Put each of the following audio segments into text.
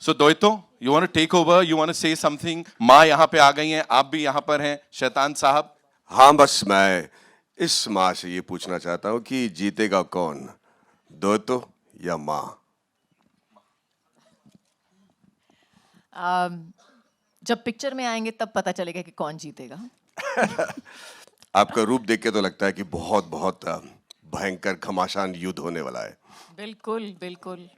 So Doito, you want to take over? You want to say something? माँ यहाँ पे आ गई हैं, आप भी यहाँ पर हैं, शैतान साहब. हाँ, बस मैं इस माँ से ये पूछना चाहता हूँ कि जीतेगा कौन, दोतो या माँ? जब पिक्चर में आएंगे तब पता चलेगा कि कौन जीतेगा. आपका रूप देख के तो लगता है कि बहुत बहुत भयंकर घमासान युद्ध होने वाला है. बिल्कुल बिल्कुल.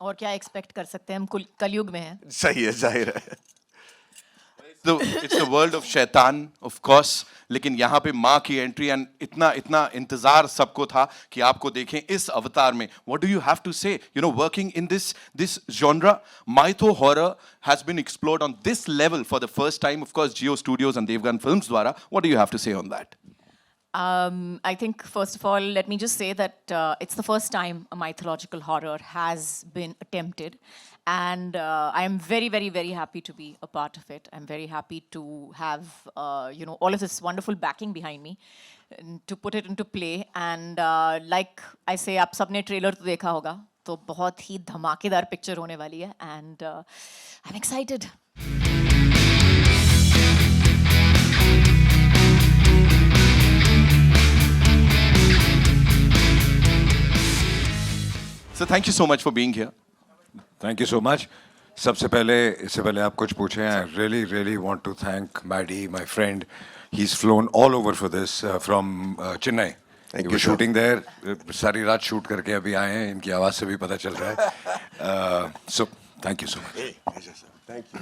और क्या एक्सपेक्ट कर सकते हैं, हम कलयुग में हैं. सही है, जाहिर है. It's the world of शैतान, of course. लेकिन यहाँ पे माँ की एंट्री एंड इतना इंतजार सबको था कि आपको देखें इस अवतार में. What do you have to say? You know, working in this genre, mytho horror has been explored on this level for the first time. Of course, Jio Studios and Devgan Films द्वारा. What do you have to say on that? I think first of all, let me just say that it's the first time a mythological horror has been attempted, and I am very, very, very happy to be a part of it. I'm very happy to have all of this wonderful backing behind me and to put it into play. And like I say, आप सबने trailer तो देखा होगा, तो बहुत ही धमाकेदार picture होने वाली है, and I'm excited. So thank you so much for being here. Thank you so much. इससे पहले आप कुछ पूछें. I really want to thank Maddie, my friend. He's flown all over for this from Chennai. Thank He you, was sir. shooting there. सारी रात shoot करके अभी आए हैं. इनकी आवाज़ से भी पता चल रहा है. So thank you so much. Hey, pleasure, sir. Thank you.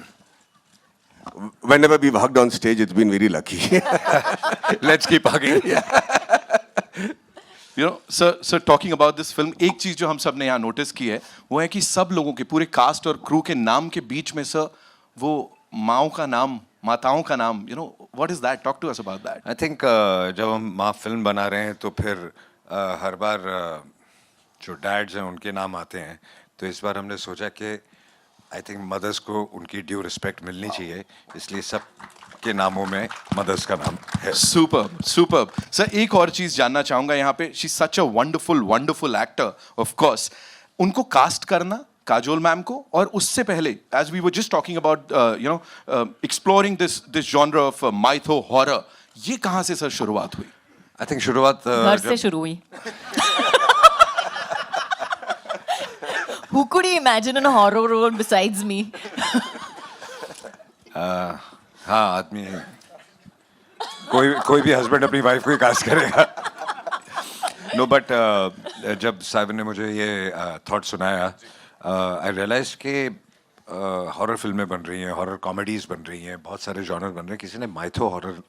Whenever we've hugged on stage, it's been very lucky. Let's keep hugging. You know, sir, talking about this film, एक चीज जो हम सब ने यहाँ नोटिस की है वो है कि सब लोगों के पूरे कास्ट और क्रू के नाम के बीच में सर वो माओं का नाम, माताओं का नाम, you know, what is that? Talk to us about that. I think जब हम माँ फिल्म बना रहे हैं तो फिर हर बार जो डैड्स हैं उनके नाम आते हैं. तो इस बार हमने सोचा कि आई थिंक मदर्स को उनकी ड्यू रिस्पेक्ट मिलनी चाहिए, इसलिए सब के नामों में मदर्स का नाम है. सुपर सर, एक और चीज जानना चाहूंगा यहाँ पे. She such a wonderful actor. Of course उनको कास्ट करना काजोल मैम को, और उससे पहले as we were just talking about exploring this genre of mytho horror, ये कहाँ से सर शुरुआत हुई? आई थिंक शुरुआत घर से शुरू हुई. Who could you imagine in a horror role besides me? हाँ, आदमी कोई भी हस्बैंड अपनी वाइफ को ही कास्ट करेगा. नो बट जब साहिब ने मुझे ये थॉट सुनाया, आई रियलाइज कि हॉरर फिल्में बन रही हैं, हॉरर कॉमेडीज़ बन रही हैं, बहुत सारे जॉनर बन रहे हैं, किसी ने माइथो हॉरर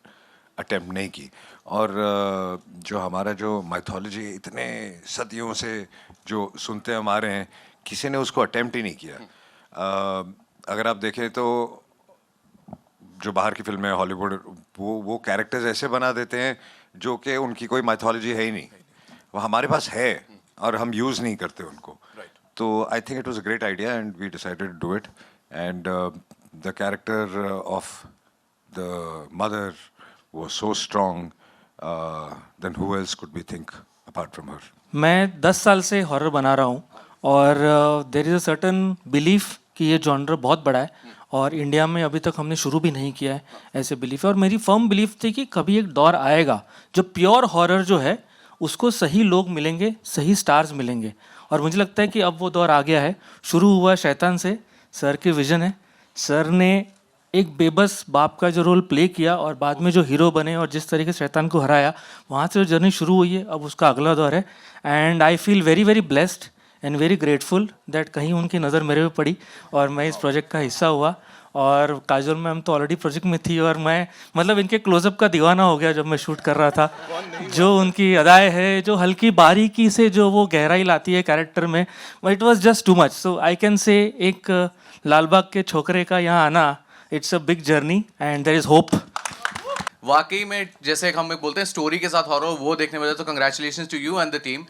अटेम्प्ट नहीं की. और जो हमारा जो माइथोलॉजी इतने सदियों से जो सुनते हम आ रहे हैं, किसी ने उसको अटेम्प्ट ही नहीं किया. अगर आप देखें तो जो बाहर की फिल्में हॉलीवुड, वो कैरेक्टर्स ऐसे बना देते हैं जो कि उनकी कोई माइथोलॉजी है ही नहीं. वो हमारे पास है और हम यूज़ नहीं करते उनको. तो I think it was a great idea and we decided to do it. And the character of the mother was so strong, then who else could be think apart from her. मैं 10 साल से horror बना रहा हूँ और there is a certain belief कि ये genre बहुत बड़ा है और इंडिया में अभी तक हमने शुरू भी नहीं किया है, ऐसे बिलीफ है. और मेरी फर्म बिलीफ थी कि कभी एक दौर आएगा जो प्योर हॉरर जो है उसको सही लोग मिलेंगे, सही स्टार्स मिलेंगे, और मुझे लगता है कि अब वो दौर आ गया है. शुरू हुआ शैतान से. सर के विजन है, सर ने एक बेबस बाप का जो रोल प्ले किया और बाद में जो हीरो बने और जिस तरीके से शैतान को हराया, वहाँ से जो जर्नी शुरू हुई है, अब उसका अगला दौर है. And I feel very very blessed and very grateful that कहीं उनकी नज़र मेरे पे पड़ी और मैं इस प्रोजेक्ट का हिस्सा हुआ. और काजोल मैम तो ऑलरेडी प्रोजेक्ट में थी और मैं मतलब इनके क्लोजअप का दीवाना हो गया जब मैं शूट कर रहा था. जो उनकी अदाएँ है, जो हल्की बारीकी से जो वो गहराई लाती है कैरेक्टर में, it was just too much. So I can say एक लालबाग के छोकरे का यहाँ आना, it's a big journey and there is hope. वाकई में जैसे हम बोलते हैं स्टोरी के साथ हॉरर, वो देखने में तो congratulations to you and the team.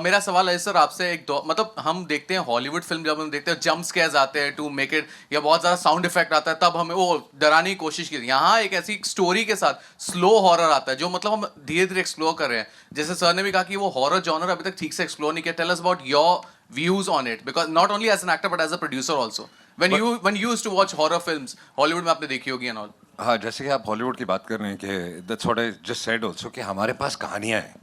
मेरा सवाल है सर आपसे, मतलब हम देखते हैं हॉलीवुड फिल्म, जब हम देखते हैं जंप स्केयर्स आते हैं टू मेक इट, या बहुत ज़्यादा साउंड इफेक्ट आता है, तब हमें वो डराने की कोशिश की. यहाँ एक ऐसी स्टोरी के साथ स्लो हॉरर आता है जो मतलब हम धीरे धीरे एक्सप्लोर कर रहे हैं. जैसे सर ने भी कहा कि वो हॉरर जॉनर अभी तक ठीक से एक्सप्लोर नहीं किया. Tell us about your views on it, because not only as an actor but as a producer also. When you used to watch horror films, Hollywood में आपने देखी होगी and all. हाँ, जैसे कि आप हॉलीवुड की बात कर रहे हैं कि that's what I just said also कि हमारे पास कहानियाँ हैं,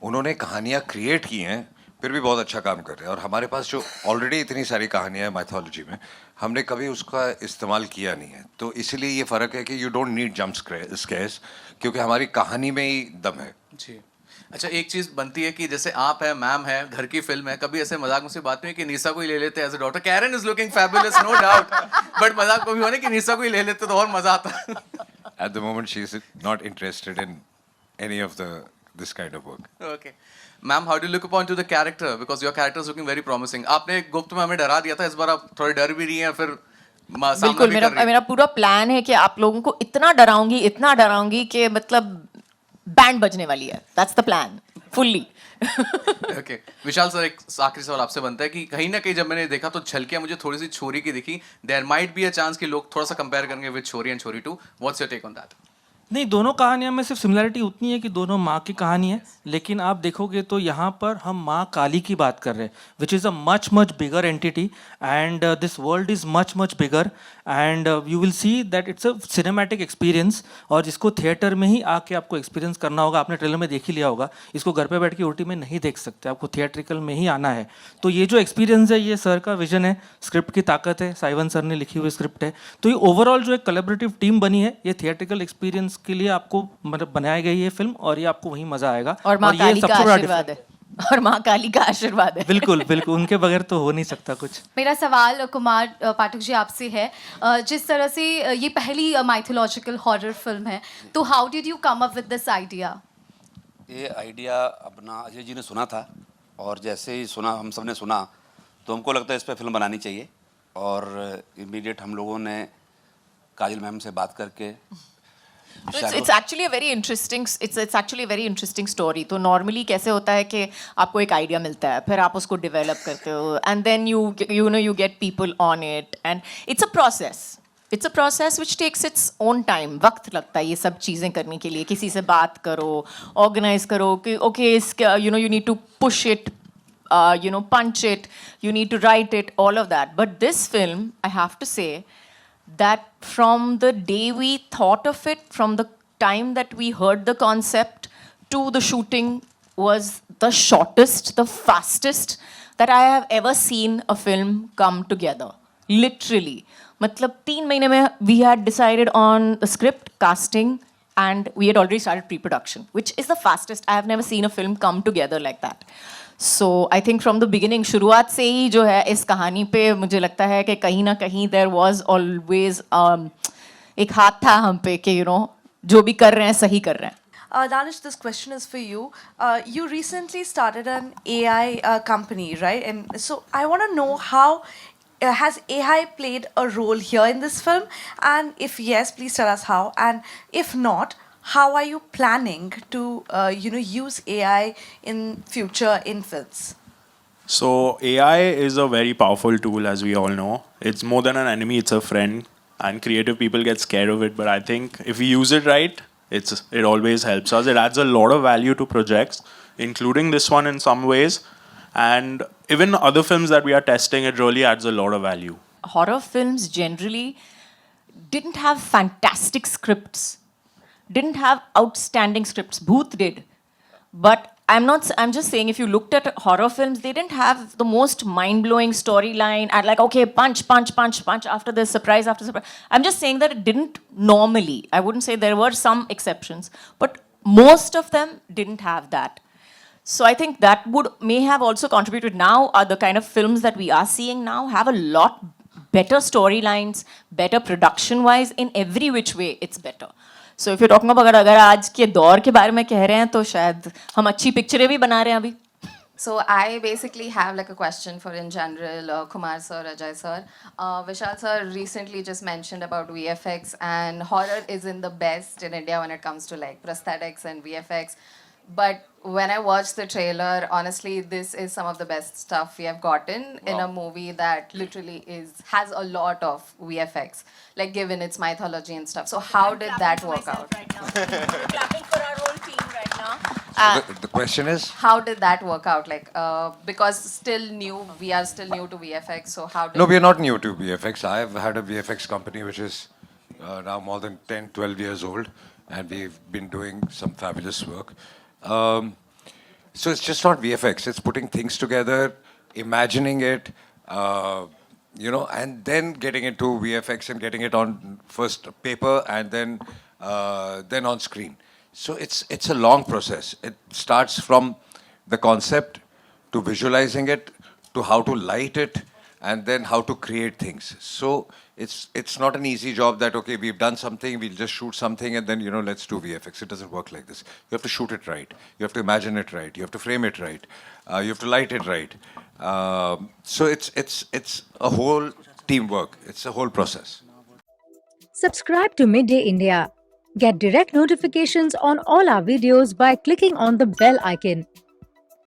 उन्होंने कहानियाँ क्रिएट की हैं, फिर भी बहुत अच्छा काम कर रहे हैं। और हमारे पास जो ऑलरेडी इतनी सारी कहानियाँ हैं माइथोलॉजी में, हमने कभी उसका इस्तेमाल किया नहीं है। तो इसीलिए ये फ़र्क है कि you don't need jump scares, क्योंकि हमारी कहानी में ही दम है। जी। अच्छा, एक चीज बनती है कि जैसे आप है, मैम है, घर की फिल्म है, कभी ऐसे मजाक मुझसे बात नहीं है कि निशा को ही ले लेते as a daughter. Karen is looking fabulous, no doubt, but मजाक को भी होने कि निशा को ही ले लेते तो और मजा आता। At the moment, she is not interested in any of this kind of work. Okay. Ma'am, how do look upon two the character, because your character is looking very promising. आपने गुप्त में हमें डरा दिया था, इस बार आप थोड़े डर भी रही हैं, फिर सामना बिल्कुल, भी कर रही हैं। मेरा पूरा प्लान है कि आप लोगों को इतना डराऊंगी कि मतलब बैंड बजने वाली है। That's the plan fully. Okay Vishal sir, एक आखिरी सवाल आपसे बनता है कि कहीं ना कहीं जब मैंने देखा तो झलकियां मुझे थोड़ी सी छोरी की दिखी। There might be a chance कि लोग थोड़ा सा कंपेयर करेंगे विद छोरी and Chhorii 2। What's your take on that? नहीं, दोनों कहानियों में सिर्फ सिमिलरिटी उतनी है कि दोनों माँ की कहानी है, लेकिन आप देखोगे तो यहाँ पर हम माँ काली की बात कर रहे हैं, which is a much bigger entity, and this world is much bigger, and you will see that it's a cinematic experience, और जिसको थिएटर में ही आके आपको एक्सपीरियंस करना होगा। आपने ट्रेलर में देख ही लिया होगा, इसको घर पे बैठ के ओटी में नहीं देख सकते, आपको थिएट्रिकल में ही आना है। तो ये जो एक्सपीरियंस है, ये सर का विजन है, स्क्रिप्ट की ताकत है, साइवन सर ने लिखी हुई स्क्रिप्ट है। तो ये ओवरऑल जो एक कोलैबोरेटिव टीम बनी है, ये थिएट्रिकल एक्सपीरियंस के लिए आपको मतलब बनाई गई है फिल्म, और ये आपको वहीं मजा आएगा। और माँ ये काली का सबसे बड़ा आशीर्वाद है, और माँ काली का आशीर्वाद है। बिल्कुल, उनके बगैर तो हो नहीं सकता कुछ। मेरा सवाल कुमार पाठक जी आपसे है, जिस तरह से ये पहली माइथोलॉजिकल हॉरर फिल्म है, तो how did you come up with this idea? ये आइडिया अपना अजय जी ने सुना था, और जैसे ही सुना, हम सब ने सुना, तो हमको लगता है इस पर फिल्म बनानी चाहिए। और इमीडिएट हम लोगों ने काजल मैम से बात करके It's actually a very interesting it's actually a very interesting story. तो normally कैसे होता है कि आपको एक आइडिया मिलता है, फिर आप उसको डेवलप करते हो, and then you get people on it, and it's a process. It's a process which takes its own time. वक्त लगता है ये सब चीज़ें करने के लिए। किसी से बात करो, organize करो कि okay, you need to push it, punch it, you need to write it, all of that. But this film, I have to say, that from the day we thought of it, from the time that we heard the concept to the shooting, was the shortest, the fastest that I have ever seen a film come together. Literally. मतलब 3 महीने में we had decided on the script, casting, and we had already started pre-production, which is the fastest. I have never seen a film come together like that. So I think from the beginning, शुरुआत से ही जो है इस कहानी पे मुझे लगता है कि कहीं ना कहीं there was always एक हाथ था हम पे कि जो भी कर रहे हैं सही कर रहे हैं. Danish, this question is for you. You recently started an AI company, right? And so I want to know how has AI played a role here in this film? And if yes, please tell us how. And if not, how are you planning to use AI in future in films? So AI is a very powerful tool, as we all know. It's more than an enemy, it's a friend. And creative people get scared of it. But I think if we use it right, it always helps us. It adds a lot of value to projects, including this one in some ways. And even other films that we are testing, it really adds a lot of value. Horror films generally didn't have fantastic scripts, didn't have outstanding scripts. Bhoot did. But I'm just saying, if you looked at horror films, they didn't have the most mind-blowing storyline and like, okay, punch after this, surprise after surprise. I'm just saying that it didn't normally. I wouldn't say there were some exceptions, but most of them didn't have that. So I think that may have also contributed. Now, the kind of films that we are seeing now have a lot better storylines, better production-wise, in every which way it's better. So if you're talking about अगर आज के दौर के बारे में कह रहे हैं तो शायद हम अच्छी पिक्चरें भी बना रहे हैं अभी. So I basically have like a question for in general Kumar sir, Ajay sir. Vishal sir recently just mentioned about VFX, and horror isn't the best in India when it comes to like prosthetics and VFX. But when I watched the trailer, honestly, this is some of the best stuff we have gotten in a movie that literally has a lot of VFX, like given its mythology and stuff. So how did that work out? Right now. We're clapping for our whole team right now. The question is, How did that work out? Like, because still new, we are still new to VFX. So how did? no, we are not new to VFX. I've had a VFX company which is now more than 10, 12 years old, and we've been doing some fabulous work. So it's just not VFX. It's putting things together, imagining it, and then getting into VFX and getting it on first paper and then on screen. So it's a long process. It starts from the concept to visualizing it to how to light it and then how to create things. So it's not an easy job that, okay, we've done something, we'll just shoot something and then, let's do VFX. It doesn't work like this. You have to shoot it right. You have to imagine it right. You have to frame it right. You have to light it right. So it's a whole teamwork. It's a whole process. Subscribe to Midday India. Get direct notifications on all our videos by clicking on the bell icon.